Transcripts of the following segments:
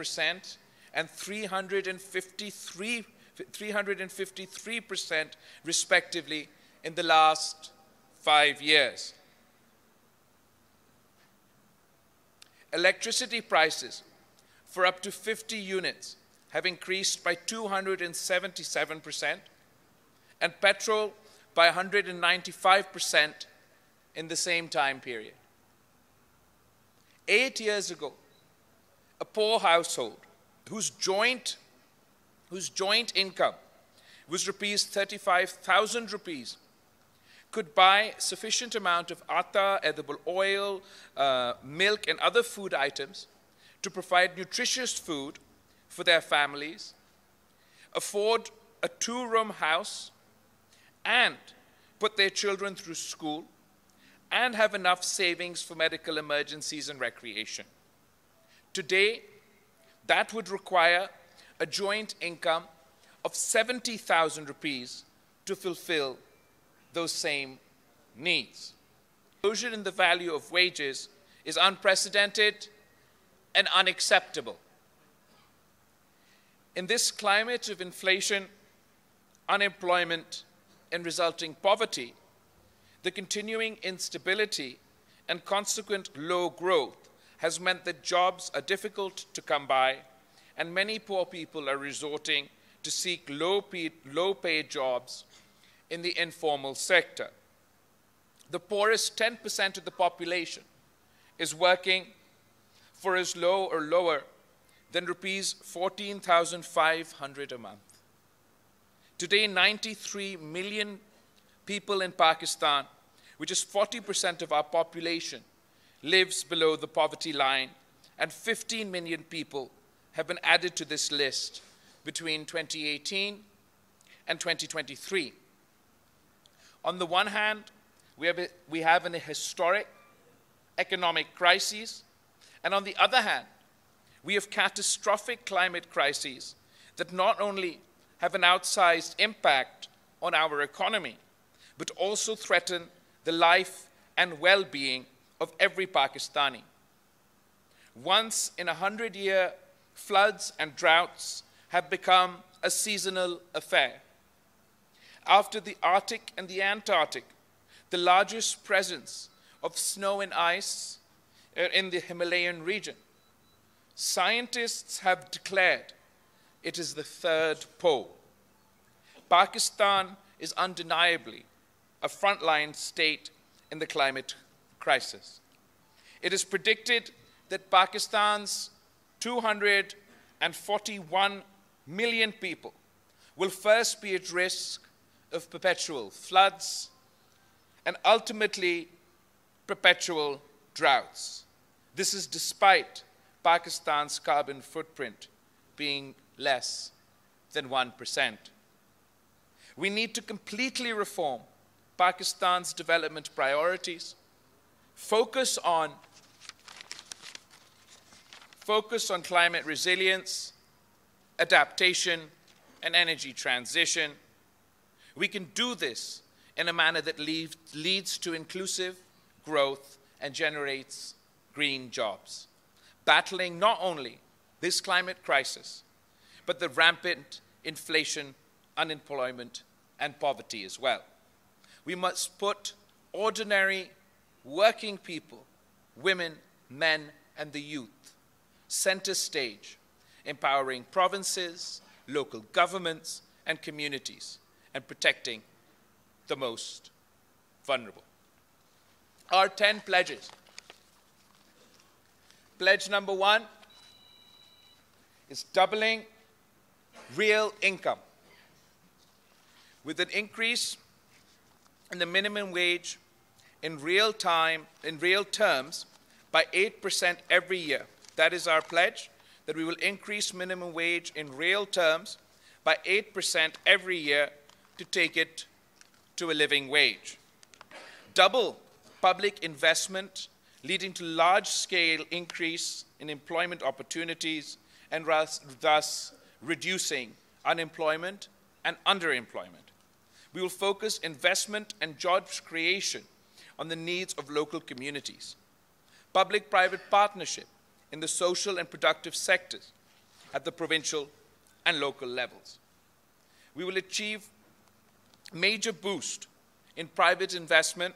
353% and 353% respectively in the last 5 years. Electricity prices for up to 50 units have increased by 277% and petrol by 195% in the same time period. 8 years ago, a poor household whose joint income was 35,000 rupees could buy sufficient amount of atta, edible oil, milk and other food items to provide nutritious food for their families, afford a 2-room house, and put their children through school, and have enough savings for medical emergencies and recreation. Today, that would require a joint income of 70,000 rupees to fulfill those same needs. Erosion in the value of wages is unprecedented and unacceptable. In this climate of inflation, unemployment, and resulting poverty, the continuing instability and consequent low growth has meant that jobs are difficult to come by, and many poor people are resorting to seek low-paid jobs in the informal sector. The poorest 10% of the population is working for as low or lower than rupees 14,500 a month. Today, 93 million people in Pakistan, which is 40% of our population, lives below the poverty line, and 15 million people have been added to this list between 2018 and 2023. On the one hand, we have a historic economic crisis, and on the other hand, we have catastrophic climate crises that not only have an outsized impact on our economy, but also threaten the life and well-being of every Pakistani. Once in 100-year floods and droughts have become a seasonal affair. After the Arctic and the Antarctic, the largest presence of snow and ice in the Himalayan region, scientists have declared it is the third pole. Pakistan is undeniably a frontline state in the climate crisis. It is predicted that Pakistan's 241 million people will first be at risk of perpetual floods and ultimately perpetual droughts. This is despite Pakistan's carbon footprint being less than 1%. We need to completely reform Pakistan's development priorities, focus on climate resilience, adaptation, and energy transition. We can do this in a manner that leads to inclusive growth and generates green jobs, battling not only this climate crisis, but the rampant inflation, unemployment, and poverty as well. We must put ordinary working people, women, men, and the youth, center stage, empowering provinces, local governments, and communities, and protecting the most vulnerable. Our 10 pledges. Pledge number 1 is doubling real income, with an increase in the minimum wage in real terms by 8% every year. That is our pledge, that we will increase minimum wage in real terms by 8% every year to take it to a living wage. Double public investment, leading to large-scale increase in employment opportunities and thus reducing unemployment and underemployment. We will focus investment and jobs creation on the needs of local communities. Public-private partnership in the social and productive sectors at the provincial and local levels. We will achieve major boost in private investment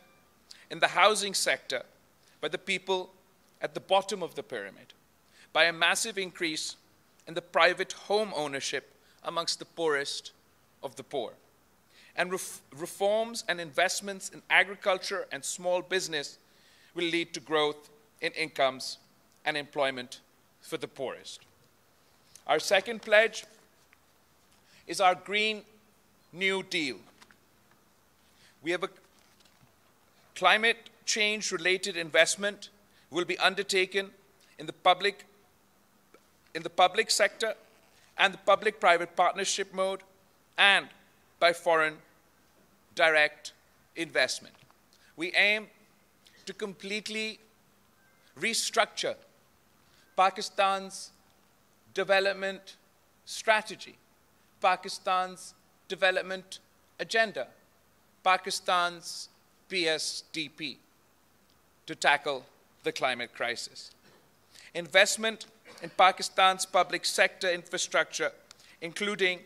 in the housing sector by the people at the bottom of the pyramid, by a massive increase in the private home ownership amongst the poorest of the poor. And reforms and investments in agriculture and small business will lead to growth in incomes and employment for the poorest. Our second pledge is our Green New Deal. We have a climate change-related investment will be undertaken in the public sector and the public-private partnership mode and by foreign direct investment. We aim to completely restructure Pakistan's development strategy, Pakistan's development agenda, Pakistan's PSDP, to tackle the climate crisis. Investment in Pakistan's public sector infrastructure, including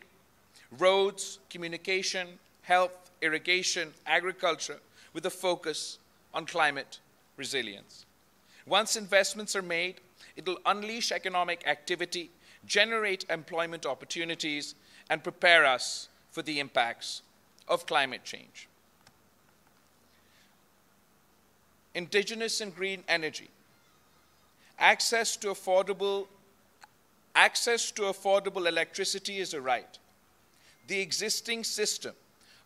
roads, communication, health, irrigation, agriculture, with a focus on climate resilience. Once investments are made, it will unleash economic activity, generate employment opportunities, and prepare us for the impacts of climate change. Indigenous and green energy. Access to affordable electricity is a right. The existing system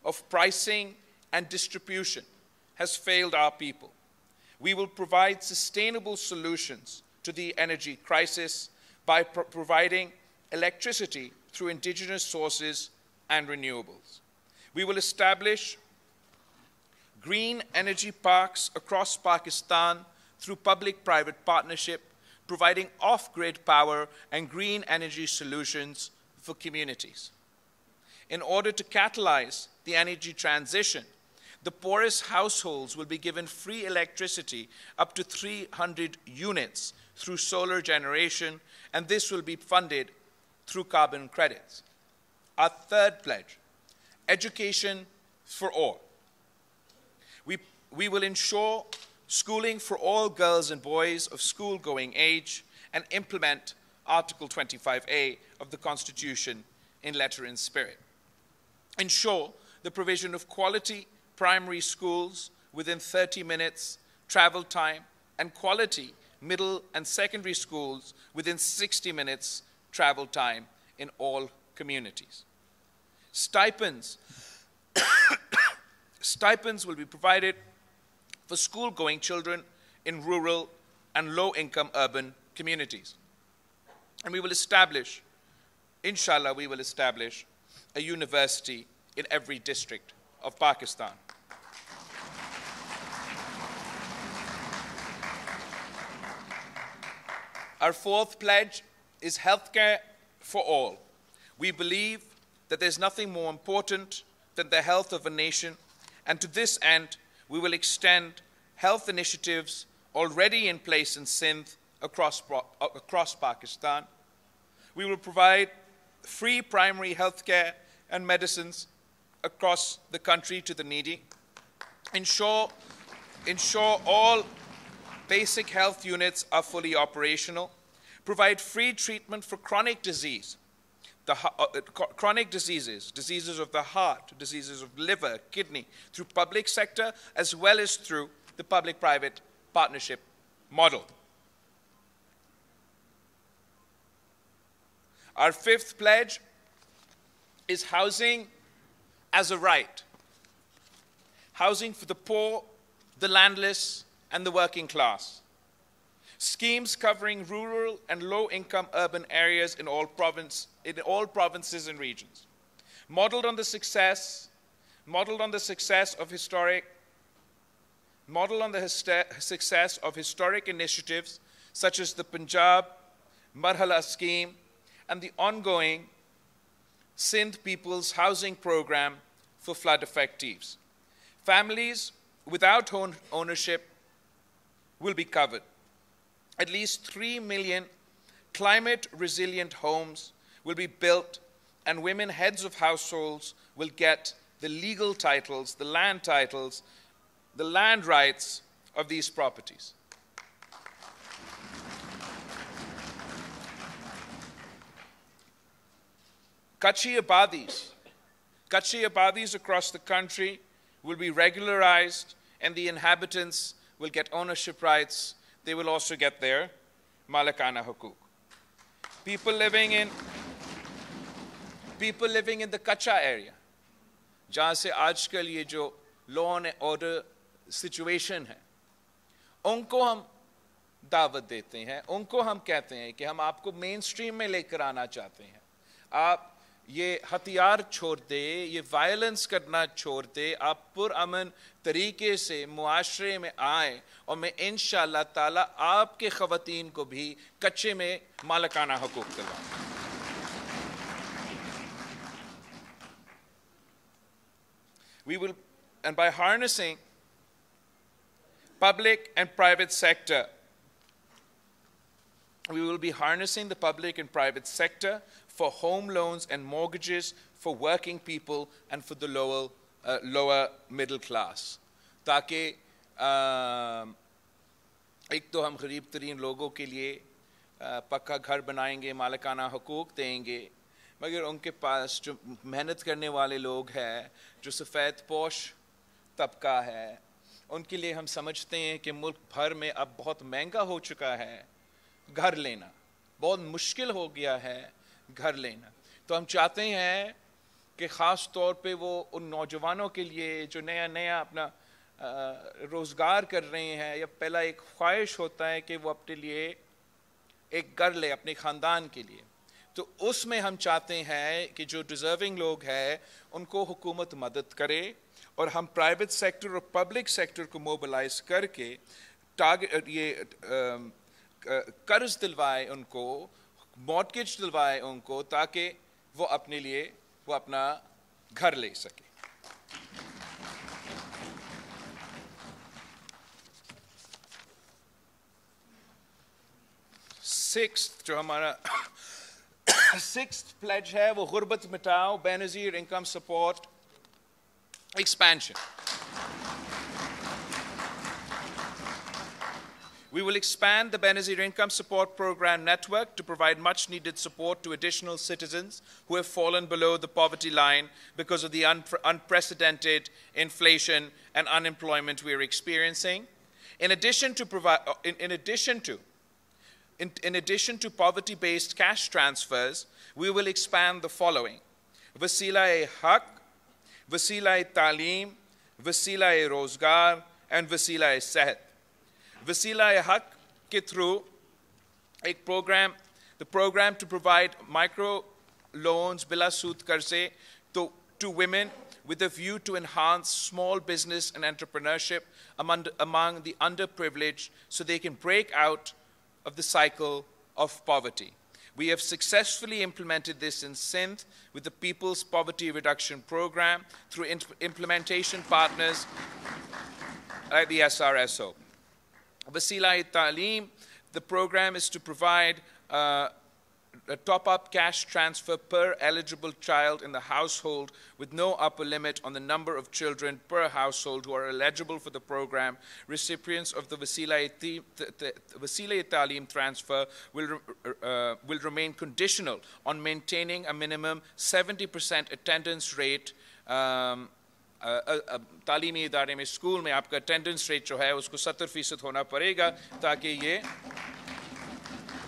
of pricing and distribution has failed our people. We will provide sustainable solutions to the energy crisis by providing electricity through indigenous sources and renewables. We will establish green energy parks across Pakistan through public-private partnership, providing off-grid power and green energy solutions for communities. In order to catalyze the energy transition, the poorest households will be given free electricity up to 300 units through solar generation, and this will be funded through carbon credits. Our third pledge, education for all. We will ensure schooling for all girls and boys of school-going age and implement Article 25A of the Constitution in letter and spirit. Ensure the provision of quality primary schools within 30 minutes travel time and quality middle and secondary schools within 60 minutes travel time in all communities. Stipends will be provided for school-going children in rural and low-income urban communities. And we will establish, inshallah, we will establish a university in every district of Pakistan. Our fourth pledge is healthcare for all. We believe that there's nothing more important than the health of a nation, and to this end, we will extend health initiatives already in place in Sindh across Pakistan. We will provide free primary health care and medicines across the country to the needy. Ensure all basic health units are fully operational. Provide free treatment for chronic disease. Chronic diseases, diseases of the heart, diseases of liver, kidney, through public sector as well as through the public-private partnership model. Our fifth pledge is housing as a right. Housing for the poor, the landless, and the working class. Schemes covering rural and low-income urban areas in all provinces and regions. Modeled on the success of historic initiatives such as the Punjab Marhala scheme and the ongoing Sindh People's Housing Program for flood effectives. Families without ownership will be covered. At least 3 million climate resilient homes will be built, and women heads of households will get the legal titles, the land rights of these properties. Kachi abadis across the country will be regularized, and the inhabitants will get ownership rights. They will also get their Larkana hukuk. People living in the Kacha area, جہاں سے آج کل یہ جو law and order situation ہے، ان کو ہم دعوت دیتے ہیں، ان کو ہم کہتے ہیں کہ ہم آپ کو مین سٹریم میں لے کر آنا چاہتے ہیں. آپ یہ ہتھیار چھوڑ دے، یہ وائلنس کرنا چھوڑ دے، آپ پرامن طریقے سے معاشرے میں آئیں، اور میں انشاءاللہ تعالیٰ آپ کے خواتین کو بھی کچے میں مالکانہ حقوق دلواؤں. We will, and by harnessing public and private sector, we will be harnessing the public and private sector for home loans and mortgages for working people and for the lower middle class. تاکہ ایک تو ہم غریب ترین لوگوں کے لیے پکا گھر بنائیں گے، مالکانہ حقوق دیں گے، مگر ان کے پاس جو محنت کرنے والے لوگ ہیں، جو سفید پوش طبقہ ہے، ان کے لیے ہم سمجھتے ہیں کہ ملک بھر میں اب بہت مہنگا ہو چکا ہے گھر لینا، بہت مشکل ہو گیا ہے گھر لینا. تو ہم چاہتے ہیں کہ خاص طور پہ وہ ان نوجوانوں کے لیے جو نیا اپنا روزگار کر رہے ہیں، یا پہلا ایک خواہش ہوتا ہے کہ وہ اپنے لیے ایک گھر لے اپنے خاندان کے لیے، تو اس میں ہم چاہتے ہیں کہ جو ڈیزرونگ لوگ ہیں ان کو حکومت مدد کرے، اور ہم پرائیویٹ سیکٹر اور پبلک سیکٹر کو موبلائز کر کے یہ قرض دلوائے ان کو، مارٹگیج دلوائے ان کو، تاکہ وہ اپنے لیے وہ اپنا گھر لے سکے. سکسth جو ہمارا sixth pledge ہے وہ غربت مٹاؤ، Benazir income support expansion. We will expand the Benazir Income Support Program network to provide much needed support to additional citizens who have fallen below the poverty line because of the unprecedented inflation and unemployment we are experiencing. In addition to poverty-based cash transfers, we will expand the following: Wasila-e-Haq, Wasila-e-Taaleem, Wasila-e-Rozgar, and Wasila-e-Sehat. Wasila-e-Haq ke through a program, the program to provide micro loans bila sood qarze to women with a view to enhance small business and entrepreneurship among the underprivileged so they can break out of the cycle of poverty. We have successfully implemented this in Sindh with the People's Poverty Reduction Program through implementation partners like the SRSO. Wasila-e-Taaleem, the program is to provide a top-up cash transfer per eligible child in the household with no upper limit on the number of children per household who are eligible for the program. Recipients of the Wasila-e-Taaleem transfer will remain conditional on maintaining a minimum 70% attendance rate. تعلیمی ادارے میں، school میں آپ کا attendance rate جو ہے اس کو 70% ہونا پڑے گا تاکہ یہ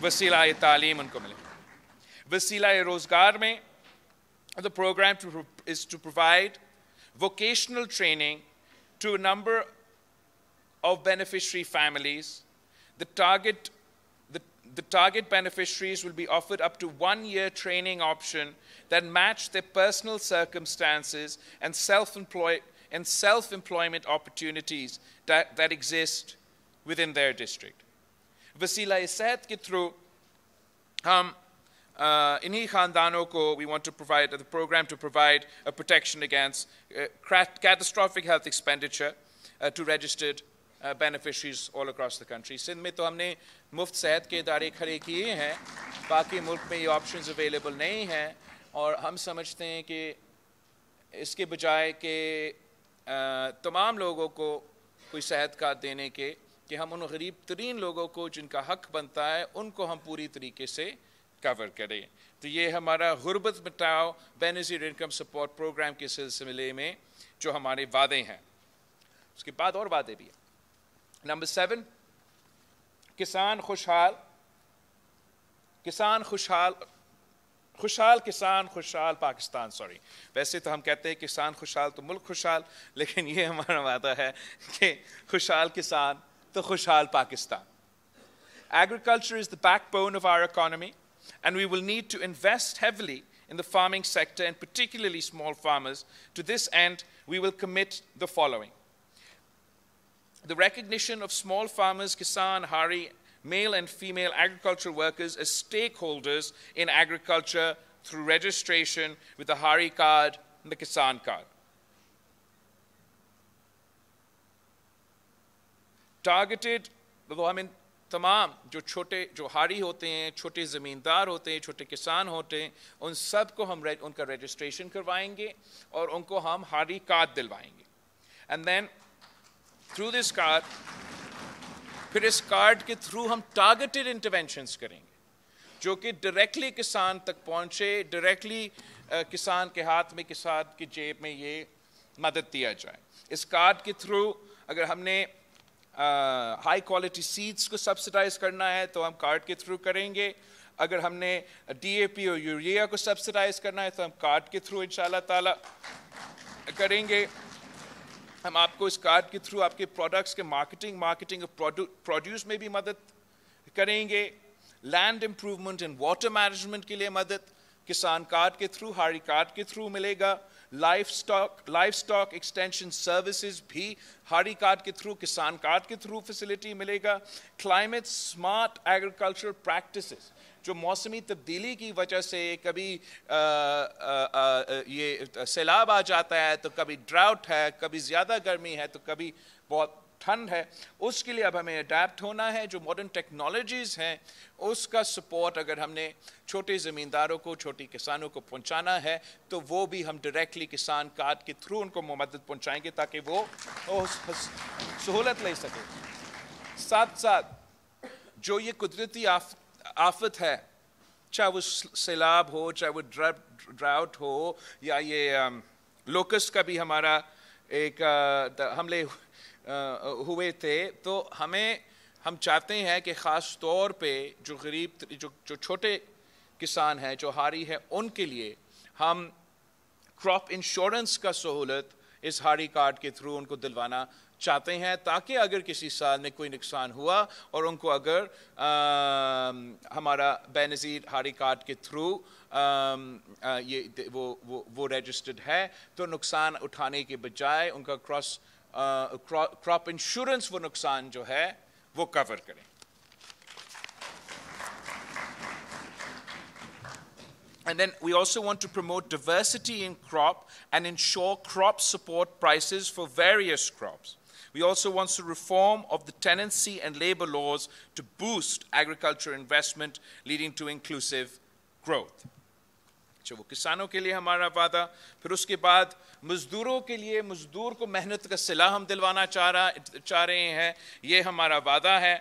وسیلہ تعلیم ان کو ملے. وسیلہ روزگار میں the program is to provide vocational training to a number of beneficiary families. The target beneficiaries will be offered up to 1 year training option that match their personal circumstances and self-employment opportunities that exist within their district. Wasila-e-Sehat ke through hum inhi khandanon ko we want to provide the program to provide a protection against catastrophic health expenditure to registered beneficiaries all across the country. Sindh میں تو ہم نے مفت صحت کے ادارے کھڑے کیے ہیں, باقی ملک میں یہ آپشنز اویلیبل نہیں ہیں, اور ہم سمجھتے ہیں کہ اس کے بجائے کہ تمام لوگوں کو کوئی صحت کارڈ دینے کے, کہ ہم ان غریب ترین لوگوں کو جن کا حق بنتا ہے ان کو ہم پوری طریقے سے کور کریں. تو یہ ہمارا غربت مٹاؤ Benazir income support programme کے سلسلے میں جو ہمارے وعدے ہیں. اس کے بعد اور وعدے بھی ہیں. نمبر 7, کسان خوشحال پاکستان. ویسے تو ہم کہتے ہیں کسان خوشحال تو ملک خوشحال, لیکن یہ ہمارا وعدہ ہے کہ خوشحال کسان تو خوشحال Pakistan. Agriculture is the backbone of our economy, and we will need to invest heavily in the farming sector, and particularly small farmers. To this end, we will commit the following: the recognition of small farmers, Kisan, Hari, male and female agricultural workers as stakeholders in agriculture through registration with the Hari card and the Kisan card. Targeted, تو ہم ان تمام جو ہاری ہوتے ہیں, چھوٹے زمیندار ہوتے ہیں, چھوٹے کسان ہوتے ہیں, ان سب کو ہم ان کا رجسٹریشن کروائیں گے اور ان کو ہم ہاری کارڈ دلوائیں گے. And then through this card, پھر اس کارڈ کے تھرو ہم ٹارگیٹڈ انٹرونشنز کریں گے جو کہ ڈائریکٹلی کسان تک پہنچے, ڈائریکٹلی کسان کے ہاتھ میں, کسان کی جیب میں یہ مدد دیا جائے. اس کارڈ کے تھرو اگر ہم نے ہائی کوالٹی سیڈز کو سبسڈائز کرنا ہے تو ہم کارڈ کے تھرو کریں گے. اگر ہم نے ڈی اے پی اور یوریا کو سبسڈائز کرنا ہے تو ہم کارڈ کے تھرو انشاءاللہ تعالی کریں گے. ہم آپ کو اس کارڈ کے تھرو آپ کے پروڈکٹس کے مارکیٹنگ پروڈیوس میں بھی مدد کریں گے. Land improvement and water management کے لیے مدد کسان کارڈ کے تھرو, ہاری کارڈ کے تھرو ملے گا. لائف سٹاک ایکسٹینشن سروسز بھی ہاری کارڈ کے تھرو, کسان کارڈ کے تھرو فیسلٹی ملے گا. کلائمیٹ سمارٹ ایگریکلچر پریکٹسز, جو موسمی تبدیلی کی وجہ سے کبھی یہ سیلاب آ جاتا ہے, تو کبھی ڈراؤٹ ہے, کبھی زیادہ گرمی ہے, تو کبھی بہت ٹھنڈ ہے, اس کے لیے اب ہمیں اڈیپٹ ہونا ہے. جو ماڈرن ٹیکنالوجیز ہیں اس کا سپورٹ اگر ہم نے چھوٹے زمینداروں کو, چھوٹی کسانوں کو پہنچانا ہے تو وہ بھی ہم ڈائریکٹلی کسان کارڈ کے تھرو ان کو مدد پہنچائیں گے تاکہ وہ سہولت لے سکے. ساتھ ساتھ جو یہ قدرتی آفت ہے, چاہے وہ سیلاب ہو, چاہے وہ ڈراؤٹ ہو, یا یہ لوکسٹ کا بھی ہمارا ایک حملے ہوئے تھے, تو ہم چاہتے ہیں کہ خاص طور پہ جو غریب جو چھوٹے کسان ہیں, جو ہاری ہیں, ان کے لیے ہم کراپ انشورنس کا سہولت اس ہاری کارڈ کے تھرو ان کو دلوانا چاہتے ہیں, تاکہ اگر کسی سال میں کوئی نقصان ہوا اور ان کو اگر ہمارا بے نظیر ہاری کارڈ کے تھرو یہ وہ رجسٹرڈ ہے, تو نقصان اٹھانے کے بجائے ان کا کراپ انشورنس وہ نقصان جو ہے وہ کور کریں. And then we also want to promote diversity in crop and ensure crop support prices for various crops. We also want to reform of the tenancy and labor laws to boost agriculture investment, leading to inclusive growth. وہ کسانوں کے لیے ہمارا وعدہ. پھر اس کے بعد مزدوروں کے لیے, مزدور کو محنت کا صلہ ہم دلوانا چاہ رہے ہیں, یہ ہمارا وعدہ ہے.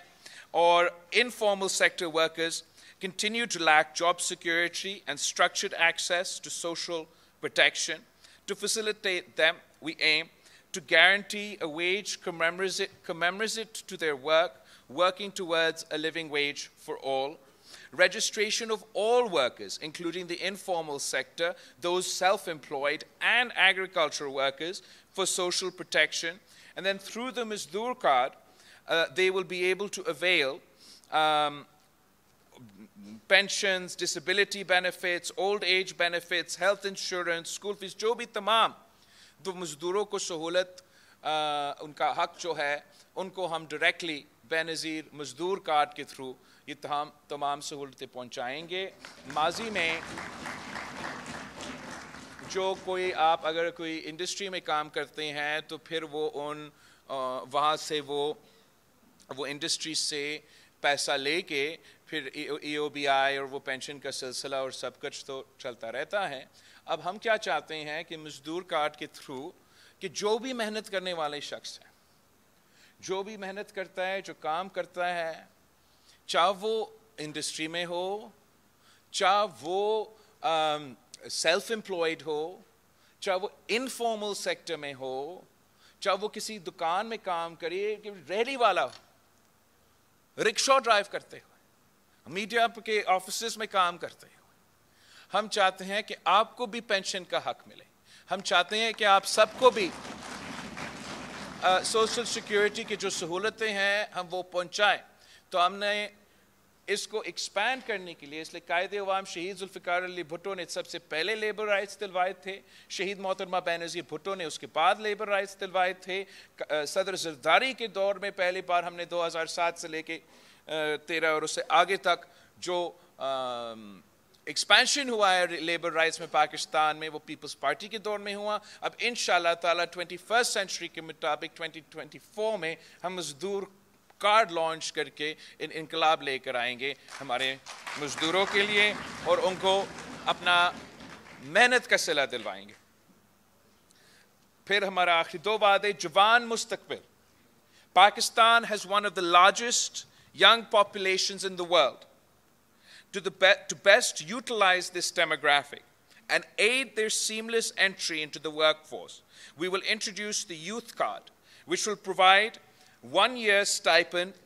اور informal sector workers continue to lack job security and structured access to social protection. To facilitate them, we aim to guarantee a wage commensurate to their work, working towards a living wage for all. Registration of all workers, including the informal sector, those self-employed and agricultural workers, for social protection. And then through the Mazdoor card, they will be able to avail pensions, disability benefits, old age benefits, health insurance, school fees, جو بھی تمام تو مزدوروں کو سہولت ان کا حق جو ہے ان کو ہم ڈائریکٹلی بے نظیر مزدور کارڈ کے تھرو یہ تمام سہولتیں پہنچائیں گے. ماضی میں جو اگر کوئی انڈسٹری میں کام کرتے ہیں تو پھر وہ وہاں سے وہ انڈسٹری سے پیسہ لے کے پھر ای او بی آئی اور وہ پینشن کا سلسلہ اور سب کچھ تو چلتا رہتا ہے. اب ہم کیا چاہتے ہیں کہ مزدور کارڈ کے تھرو کہ جو بھی محنت کرنے والے شخص ہیں, جو بھی محنت کرتا ہے, جو کام کرتا ہے, چاہے وہ انڈسٹری میں ہو, چاہے وہ سیلف امپلائڈ ہو, چاہے وہ انفارمل سیکٹر میں ہو, چاہے وہ کسی دکان میں کام کرے, ریڑھی والا ہو, رکشا ڈرائیو کرتے ہوئے, میڈیا کے آفیسز میں کام کرتے ہوئے, ہم چاہتے ہیں کہ آپ کو بھی پینشن کا حق ملے. ہم چاہتے ہیں کہ آپ سب کو بھی سوشل سیکیورٹی کی جو سہولتیں ہیں ہم وہ پہنچائیں. تو ہم نے اس کو ایکسپینڈ کرنے کے لیے, اس لیے قائد عوام شہید ذوالفقار علی بھٹو نے سب سے پہلے لیبر رائٹس دلوائے تھے, شہید محترمہ بینظیر بھٹو نے اس کے بعد لیبر رائٹس دلوائے تھے. صدر زرداری کے دور میں پہلی بار ہم نے 2007 سے لے کے 13 اور اس سے آگے تک جو ایکسپینشن ہوا ہے لیبر رائٹس میں پاکستان میں, وہ پیپلز پارٹی کے دور میں ہوا. اب انشاءاللہ تعالی 21st سینچری کے مطابق 2024 میں ہم مزدور کارڈ لانچ کر کے انقلاب لے کر آئیں گے ہمارے مزدوروں کے لیے, اور ان کو اپنا محنت کا صلہ دلوائیں گے. پھر ہمارا آخری 2 وعدے, جوان مستقبل. Pakistan has one of the largest young populations in the world. To best utilize this demographic and aid their seamless entry into the workforce, we will introduce the Youth Card, which will provide 1 year stipend.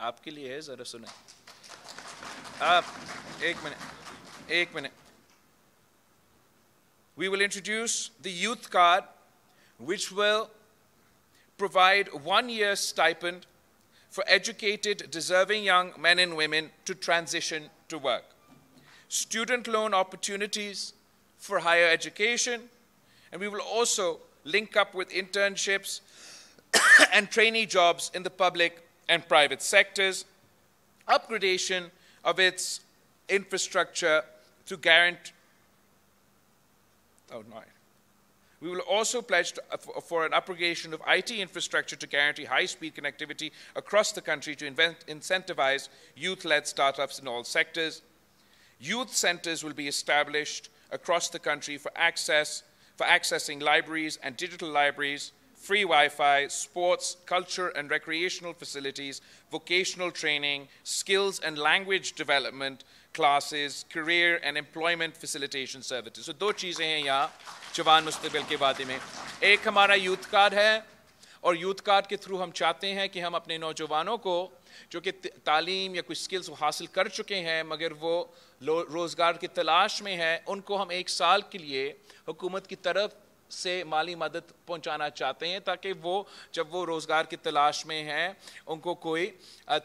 آپ کے لیے ہے, ذرا سنیں. آپ ایک minute. We will introduce the Youth Card, which will provide 1 year stipend for educated, deserving young men and women to transition to work. Student loan opportunities for higher education, and we will also link up with internships and trainee jobs in the public and private sectors, upgradation of its infrastructure to guarantee. We will also pledge for an upgradation of IT infrastructure to guarantee high-speed connectivity across the country to incentivize youth-led startups in all sectors. Youth centers will be established across the country for accessing libraries and digital libraries, free Wi-Fi, sports, culture and recreational facilities, vocational training, skills and language development classes, career and employment facilitation services. So 2 چیزیں ہیں یہاں جوان مستقبل کے وعدے میں. ایک ہمارا یوتھ کارڈ ہے, اور یوتھ کارڈ کے تھرو ہم چاہتے ہیں کہ ہم اپنے نوجوانوں کو جو کہ تعلیم یا کوئی سکلز حاصل کر چکے ہیں مگر وہ روزگار کی تلاش میں ہیں, ان کو ہم 1 سال کے لیے حکومت کی طرف سے مالی مدد پہنچانا چاہتے ہیں, تاکہ وہ جب وہ روزگار کی تلاش میں ہیں ان کو کوئی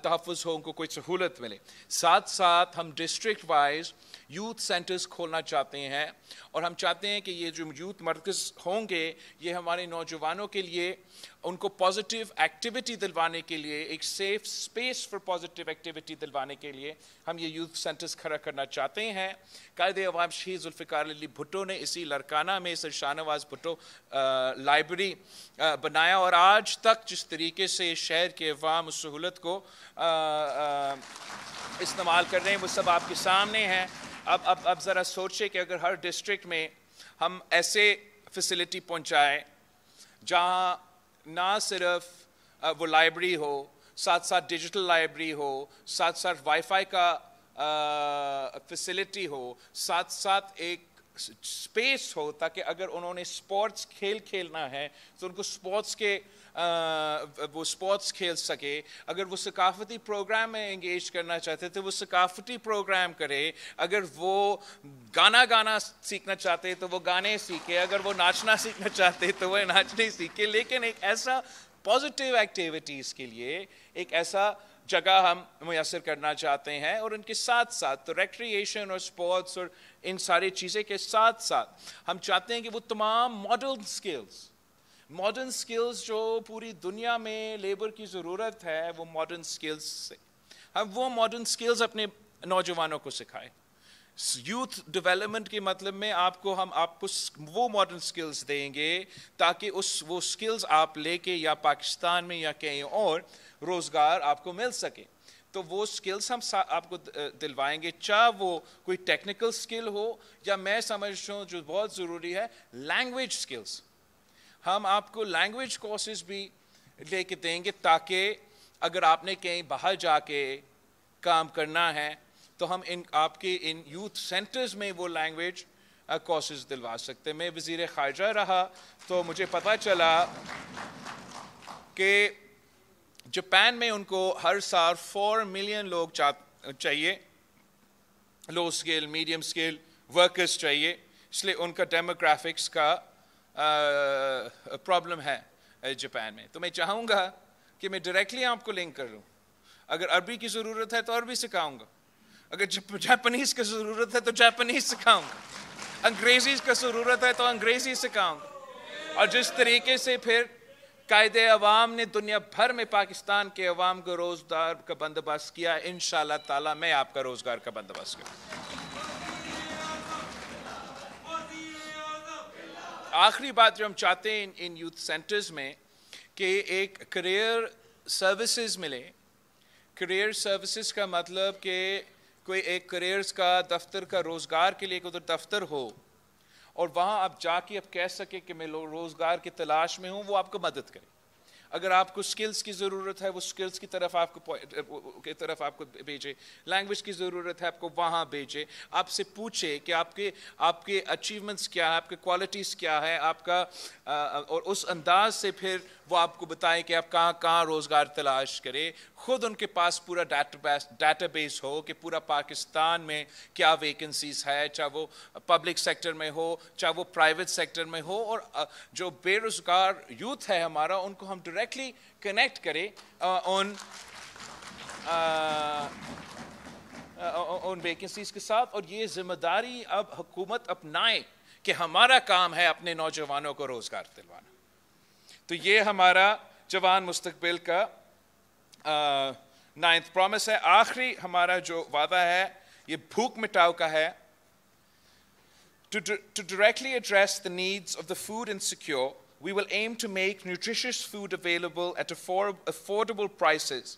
تحفظ ہو, ان کو کوئی سہولت ملے. ساتھ ساتھ ہم ڈسٹرکٹ وائز یوتھ سینٹرز کھولنا چاہتے ہیں, اور ہم چاہتے ہیں کہ یہ جو یوتھ مرکز ہوں گے یہ ہمارے نوجوانوں کے لیے ان کو پازیٹیو ایکٹیویٹی دلوانے کے لیے, ایک safe space for positive activity دلوانے کے لیے ہم یہ یوتھ سینٹرز کھڑا کرنا چاہتے ہیں. قائد عوام شہید ذوالفقار علی بھٹو نے اسی لڑکانہ میں سر شاہ نواز بھٹو لائبریری بنایا, اور آج تک جس طریقے سے شہر کے عوام اس سہولت کو استعمال کر رہے ہیں وہ سب آپ کے سامنے ہیں. اب ذرا سوچیں کہ اگر ہر ڈسٹرکٹ میں ہم ایسے فیسلٹی پہنچائیں جہاں نہ صرف وہ لائبریری ہو, ساتھ ساتھ ڈیجیٹل لائبریری ہو, ساتھ ساتھ وائی فائی کا فیسلٹی ہو, ساتھ ساتھ ایک اسپیس ہو تاکہ اگر انہوں نے سپورٹس کھیلنا ہے تو ان کو سپورٹس کے وہ سپورٹس کھیل سکے, اگر وہ ثقافتی پروگرام میں انگیج کرنا چاہتے تو وہ ثقافتی پروگرام کرے, اگر وہ گانا سیکھنا چاہتے تو وہ گانے سیکھے, اگر وہ ناچنا سیکھنا چاہتے تو وہ ناچنے سیکھے. لیکن ایک ایسا پازیٹیو ایکٹیویٹیز کے لیے ایک ایسا جگہ ہم میسر کرنا چاہتے ہیں, اور ان کے ساتھ ساتھ تو ریکریشن اور سپورٹس اور ان ساری چیزیں کے ساتھ ساتھ ہم چاہتے ہیں کہ وہ تمام ماڈرن سکلز جو پوری دنیا میں لیبر کی ضرورت ہے, وہ ماڈرن سکلز سے ہم وہ ماڈرن سکلز اپنے نوجوانوں کو سکھائیں. یوتھ ڈیولپمنٹ کے مطلب میں آپ کو وہ ماڈرن سکلز دیں گے تاکہ وہ سکلز آپ لے کے یا پاکستان میں یا کہیں اور روزگار آپ کو مل سکے. تو وہ سکلز ہم آپ کو دلوائیں گے, چاہے وہ کوئی ٹیکنیکل سکل ہو یا میں سمجھتا ہوں جو بہت ضروری ہے لینگویج سکلز. ہم آپ کو لینگویج کورسز بھی لے کے دیں گے تاکہ اگر آپ نے کہیں باہر جا کے کام کرنا ہے تو ہم آپ کے ان یوتھ سینٹرز میں وہ لینگویج کورسز دلوا سکتے ہیں. میں وزیر خارجہ رہا تو مجھے پتہ چلا کہ جاپان میں ان کو ہر سال 4 ملین لوگ چاہیے, لو اسکل میڈیم اسکل ورکرز چاہیے, اس لیے ان کا ڈیموگرافکس کا پرابلم ہے جاپان میں. تو میں چاہوں گا کہ میں ڈائریکٹلی آپ کو لنک کر لوں. اگر عربی کی ضرورت ہے تو عربی سکھاؤں گا, اگر جاپانیز کی ضرورت ہے تو جاپانیز سکھاؤں گا, انگریزی کا ضرورت ہے تو انگریزی سکھاؤں گا. اور جس طریقے سے پھر قائد عوام نے دنیا بھر میں پاکستان کے عوام کو روزگار کا بندوبست کیا, انشاءاللہ تعالی میں آپ کا روزگار کا بندوبست کروں. آخری بات جو ہم چاہتے ہیں ان یوتھ سینٹرز میں کہ ایک کریئر سروسز ملے. کریئر سروسز کا مطلب کہ کوئی ایک کریئرز کا دفتر کا روزگار کے لیے ادھر دفتر ہو اور وہاں آپ جا کے آپ کہہ سکیں کہ میں روزگار کی تلاش میں ہوں, وہ آپ کو مدد کرے. اگر آپ کو سکلز کی ضرورت ہے وہ سکلز کی طرف آپ کو بھیجے, لینگویج کی ضرورت ہے آپ کو وہاں بھیجے, آپ سے پوچھے کہ آپ کے اچیومنٹس کیا ہے, آپ کے کوالٹیز کیا ہے آپ کا, اور اس انداز سے پھر وہ آپ کو بتائیں کہ آپ کہاں روزگار تلاش کرے. خود ان کے پاس پورا ڈیٹا بیس ہو کہ پورا پاکستان میں کیا ویکنسیز ہے, چاہے وہ پبلک سیکٹر میں ہو چاہے وہ پرائیویٹ سیکٹر میں ہو, اور جو بے روزگار یوتھ ہے ہمارا ان کو ہم ڈائریکٹلی کنیکٹ کریں ان ویکنسیز کے ساتھ. اور یہ ذمہ داری اب حکومت اپنائے کہ ہمارا کام ہے اپنے نوجوانوں کو روزگار دلوانا. تو یہ ہمارا جوان مستقبل کا 9th پرومس ہے. آخری ہمارا جو وعدہ ہے یہ بھوک مٹاؤ کا ہے. To directly address the needs of the food insecure, we will aim to make nutritious food available at affordable prices,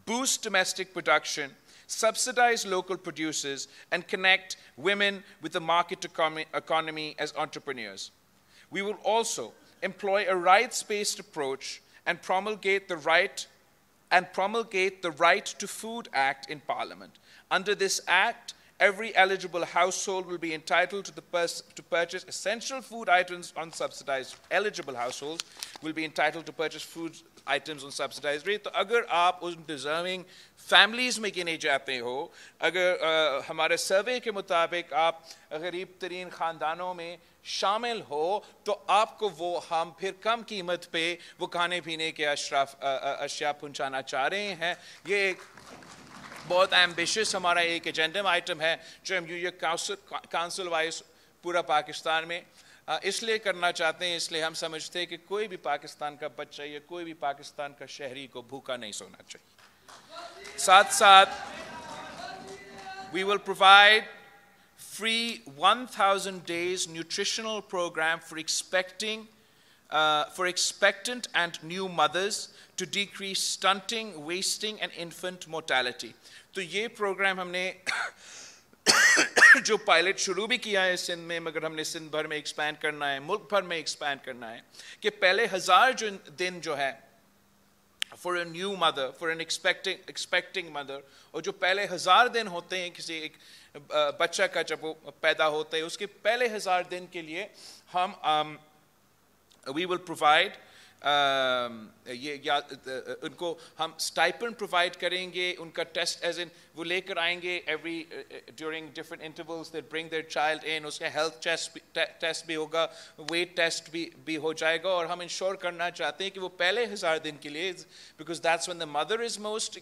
boost domestic production, subsidize local producers, and connect women with the market economy as entrepreneurs. We will also employ a rights-based approach and promulgate the Right to Food Act in Parliament. Under this act, every eligible household will be entitled to purchase essential food items on subsidized. Eligible households will be entitled to purchase food items on subsidized rate. تو اگر آپ ان deserving families میں گنے جاتے ہو, اگر ہمارے survey کے مطابق آپ غریب ترین خاندانوں میں شامل ہو, تو آپ کو وہ ہم پھر کم قیمت پہ وہ کھانے پینے کے اشیاء پہنچانا چاہ رہے ہیں. یہ ایک بہت ایمبیشس ہمارا ایک ایجنڈم آئٹم ہے جو ہم کاؤنسل وائز پورا پاکستان میں اس لیے کرنا چاہتے ہیں, اس لیے ہم سمجھتے ہیں کہ کوئی بھی پاکستان کا بچہ یا کوئی بھی پاکستان کا شہری کو بھوکا نہیں سونا چاہیے. ساتھ ساتھ we will provide free 1000 days nutritional program for expectant and new mothers to decrease stunting, wasting and infant mortality. تو یہ پروگرام ہم نے جو پائلٹ شروع بھی کیا ہے سندھ میں, مگر ہم نے سندھ بھر میں ایکسپینڈ کرنا ہے, ملک بھر میں ایکسپینڈ کرنا ہے, کہ پہلے 1000 دن جو ہے for a new mother, for an expecting mother, اور جو پہلے 1000 دن ہوتے ہیں کسی ایک بچہ کا جب وہ پیدا ہوتا ہے, اس کے پہلے 1000 دن کے لیے ہم we will provide ان کو ہم اسٹائپنڈ پرووائڈ کریں گے. ان کا ٹیسٹ ایز ان وہ لے کر آئیں گے every during different intervals they bring their child in, اس کا ہیلتھ ٹیسٹ بھی ہوگا, ویٹ ٹیسٹ بھی ہو جائے گا. اور ہم انشور کرنا چاہتے ہیں کہ وہ پہلے 1000 دن کے لیے, because that's when the mother is most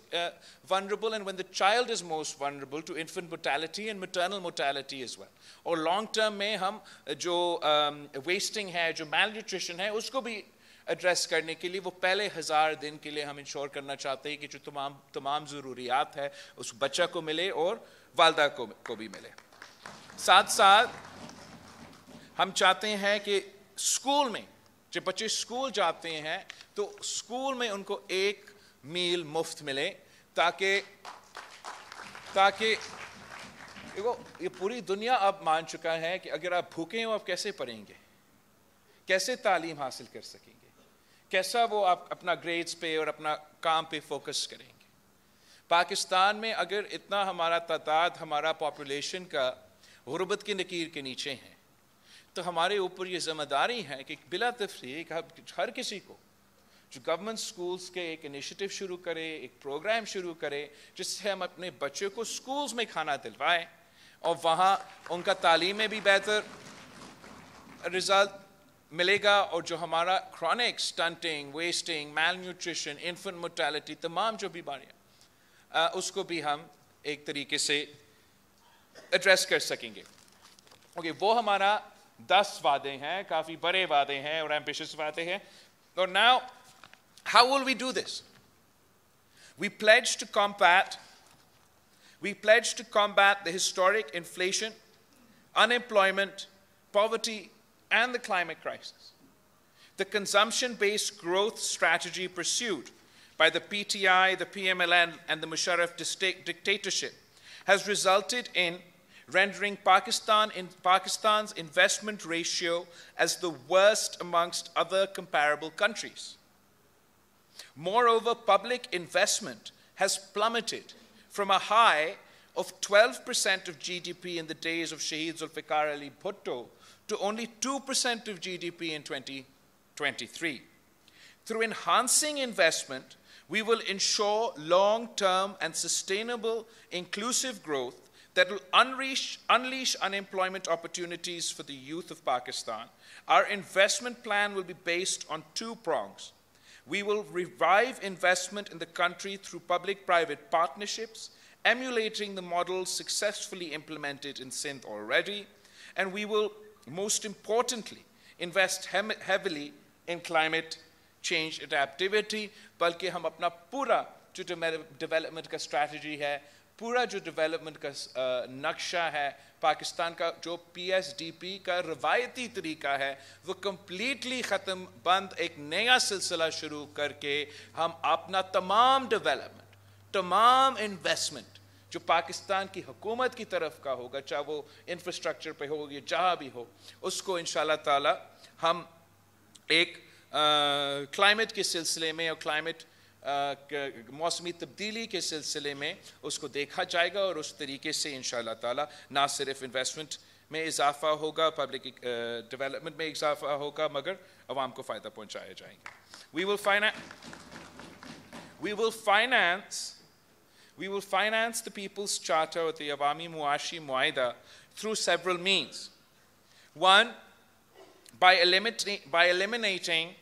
vulnerable and when the child is most vulnerable to infant mortality and maternal mortality as well. اور لانگ ٹرم میں ہم جو ویسٹنگ ہے, جو میل نیوٹریشن ہے, اس کو بھی ایڈریس کرنے کے لیے وہ پہلے 1000 دن کے لیے ہم انشور کرنا چاہتے ہیں کہ جو تمام ضروریات ہے اس بچہ کو ملے اور والدہ کو بھی ملے. साथ साथ हम चाहते हैं कि स्कूल में जब बच्चे स्कूल जाते हैं तो स्कूल में उनको एक मील मुफ्त मिले ताकि देखो ये पूरी दुनिया अब मान चुका है कि अगर आप भूखे हो आप कैसे पढ़ेंगे, कैसे तालीम हासिल कर सकेंगे, कैसा वो आप अपना ग्रेड्स पे और अपना काम पे फोकस करेंगे। पाकिस्तान में अगर इतना हमारा तादाद हमारा पॉपुलेशन का गुर्बत की नकीर के नीचे है तो हमारे ऊपर ये जिम्मेदारी है कि बिला तफरीक हर किसी को जो गवर्नमेंट स्कूल्स के एक इनिशिएटिव शुरू करे, एक प्रोग्राम शुरू करे जिससे हम अपने बच्चों को स्कूल्स में खाना दिलवाएं और वहाँ उनका तालीम में भी बेहतर रिजल्ट मिलेगा और जो हमारा क्रॉनिक स्टंटिंग, वेस्टिंग, मैल न्यूट्रिशन, इन्फेंट मोर्टेलिटी तमाम जो बीमारियाँ उसको भी हम एक तरीके से एड्रेस कर सकेंगे। ओके, वो हमारा 10 वादे हैं, काफ़ी बड़े वादे हैं और एम्बिशियस वादे हैं। और now how will we do this? We pledge to combat the historic inflation, unemployment, poverty, and the climate crisis. The consumption-based growth strategy pursued by the PTI, the PMLN, and the Musharraf dictatorship has resulted in rendering Pakistan's investment ratio as the worst amongst other comparable countries. Moreover, public investment has plummeted from a high of 12% of GDP in the days of Shaheed Zulfikar Ali Bhutto to only 2% of GDP in 2023. Through enhancing investment, we will ensure long-term and sustainable inclusive growth that will unleash unemployment opportunities for the youth of Pakistan. Our investment plan will be based on 2 prongs. We will revive investment in the country through public-private partnerships, emulating the models successfully implemented in Sindh already, and we will, most importantly, invest heavily in climate change adaptivity, बल्कि हम अपना पूरा जो development का strategy है, पूरा जो development का नक्शा है, पाकिस्तान का जो PSDP का रवायती तरीका है वो कम्प्लीटली ख़त्म बंद एक नया सिलसिला शुरू करके हम अपना तमाम डेवलपमेंट, तमाम इन्वेस्टमेंट जो पाकिस्तान की हुकूमत की तरफ का होगा, चाहे वो इंफ्रास्ट्रक्चर पे हो या जहाँ भी हो, उसको इंशाल्लाह ताला हम एक क्लाइमेट के सिलसिले में और क्लाइमेट मौसमी तब्दीली के सिलसिले में उसको देखा जाएगा और उस तरीके से इंशाल्लाह ताला ना सिर्फ इन्वेस्टमेंट में इजाफा होगा, पब्लिक डेवलपमेंट में इजाफा होगा, मगर अवाम को फ़ायदा पहुँचाया जाएंगे। We will finance the People's Charter or the Awami Muashi Muaida through several means. One, by eliminating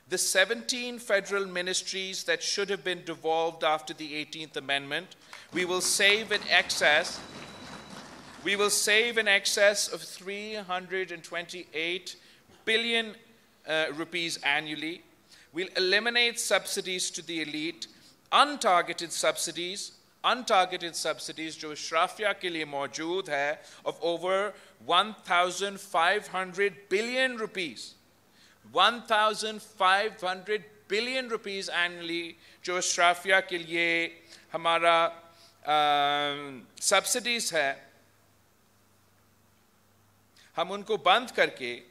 the 17 federal ministries that should have been devolved after the 18th Amendment, we will save in excess of 328 billion rupees annually. We'll eliminate subsidies to the elite, untargeted subsidies जो अशराफिया के लिए मौजूद है of over 1,500 billion rupees. 1,500 billion rupees annually जो अशराफिया के लिए हमारा subsidies है, हम उनको बंद करके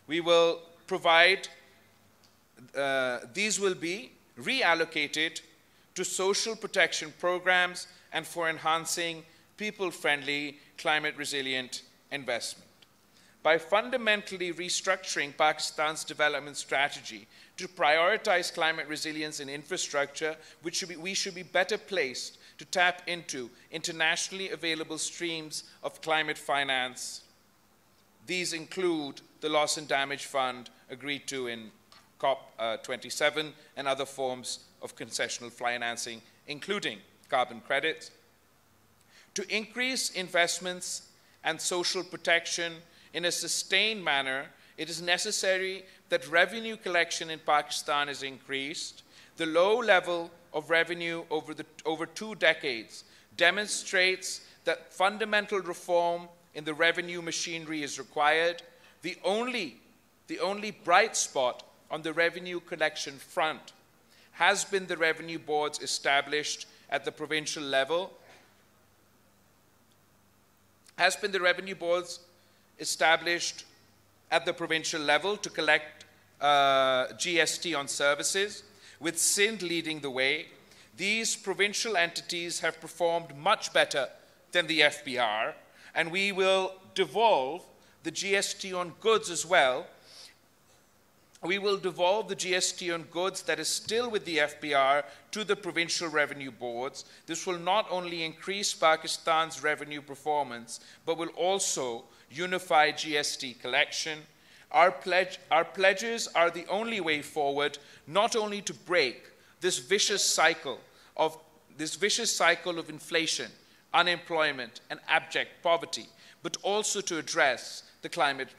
we will provide, these will be reallocated to social protection programs and for enhancing people-friendly, climate-resilient investment. By fundamentally restructuring Pakistan's development strategy to prioritize climate resilience and infrastructure, we should be better placed to tap into internationally available streams of climate finance. These include the Loss and Damage Fund agreed to in COP27 and other forms of concessional financing, including carbon credits. To increase investments and social protection in a sustained manner, it is necessary that revenue collection in Pakistan is increased. The low level of revenue over 2 decades demonstrates that fundamental reform in the revenue machinery is required. The only bright spot on the revenue collection front has been the revenue boards established at the provincial level. To collect GST on services, with Sindh leading the way. These provincial entities have performed much better than the FBR, and we will devolve the GST on goods as well. We will devolve the GST on goods that is still with the FBR to the provincial revenue boards. This will not only increase Pakistan's revenue performance, but will also unify GST collection. Our pledges are the only way forward, not only to break this vicious cycle of inflation, unemployment, and abject poverty, but also to address the climate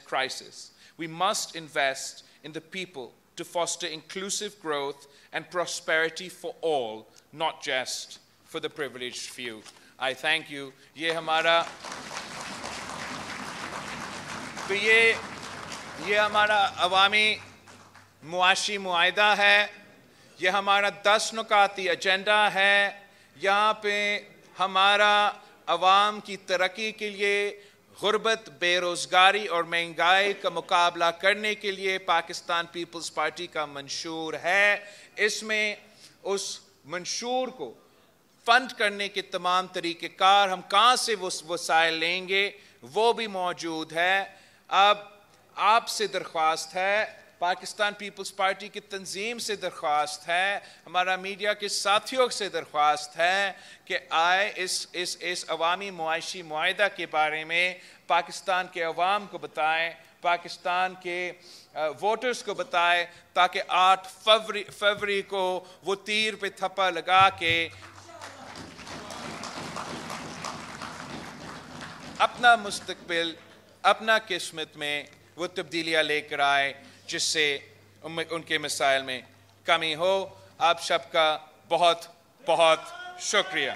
crisis. We must invest in the people to foster inclusive growth and prosperity for all, not just for the privileged few. I thank you. ये हमारा अवामी मुआशी मुआहिदा है, ये हमारा 10 नुकाती agenda है। यहाँ पे हमारा अवाम की तरक्की के लिए, गुर्बत, बेरोज़गारी और महंगाई का मुकाबला करने के लिए पाकिस्तान पीपल्स पार्टी का मंशूर है। इसमें उस मंशूर को फंड करने के तमाम तरीक़ेकार, हम कहाँ से वो वसाइल लेंगे, वो भी मौजूद है। अब आपसे दरख्वास्त है, पाकिस्तान पीपल्स पार्टी की तंजीम से दरख्वास्त है, हमारा मीडिया के साथियों से दरख्वास्त है कि आए इस अवामी मुआशी मुआहिदा के बारे में पाकिस्तान के अवाम को बताएं, पाकिस्तान के वोटर्स को बताएं, ताकि 8 फरवरी को वो तीर पे थप्पा लगा के अपना मुस्तकबिल, अपना किस्मत में वो तब्दीलियाँ लेकर आए, जिससे उनके मसाइल में कमी हो। आप सबका बहुत बहुत शुक्रिया।